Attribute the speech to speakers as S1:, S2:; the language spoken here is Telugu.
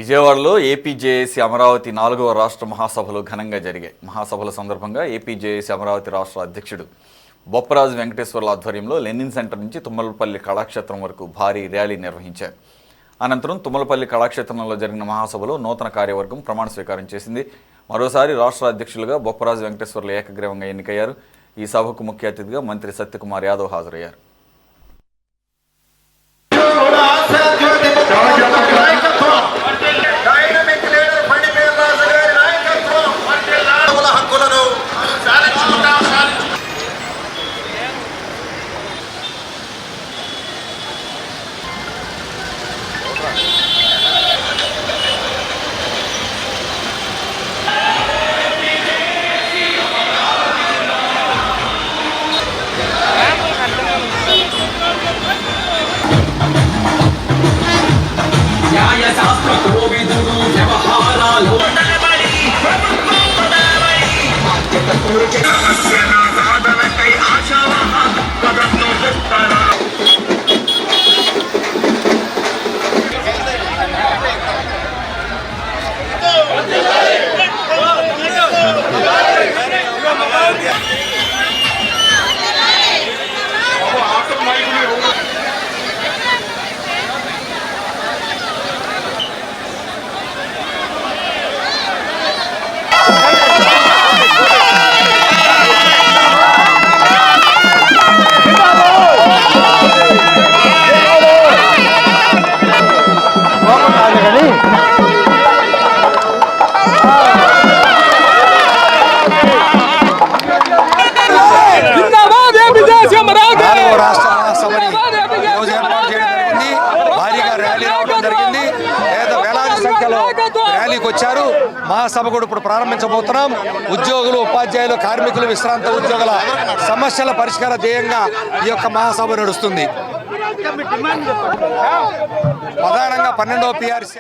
S1: విజయవాడలో ఏపీజేఏసీ అమరావతి 4వ రాష్ట్ర మహాసభలు ఘనంగా జరిగాయి. మహాసభల సందర్భంగా ఏపీజేఏసీ అమరావతి రాష్ట్ర అధ్యక్షుడు బొప్పరాజు వెంకటేశ్వర్ల ఆధ్వర్యంలో లెనిన్ సెంటర్ నుంచి తుమ్మలపల్లి కళాక్షేత్రం వరకు భారీ ర్యాలీ నిర్వహించారు. అనంతరం తుమ్మలపల్లి కళాక్షేత్రంలో జరిగిన మహాసభలో నూతన కార్యవర్గం ప్రమాణ స్వీకారం చేసింది. మరోసారి రాష్ట్ర అధ్యక్షులుగా బొప్పరాజు వెంకటేశ్వర్లు ఏకగ్రీవంగా ఎన్నికయ్యారు. ఈ సభకు ముఖ్య అతిథిగా మంత్రి సత్యకుమార్ యాదవ్ హాజరయ్యారు.
S2: ర్యాలీకి వచ్చారు. మహాసభ కూడా ఇప్పుడు ప్రారంభించబోతున్నాం. ఉద్యోగులు, ఉపాధ్యాయులు, కార్మికులు, విశ్రాంత ఉద్యోగుల సమస్యల పరిష్కార ధ్యేయంగా ఈ యొక్క మహాసభ నడుస్తుంది. ప్రధానంగా 12వ PRC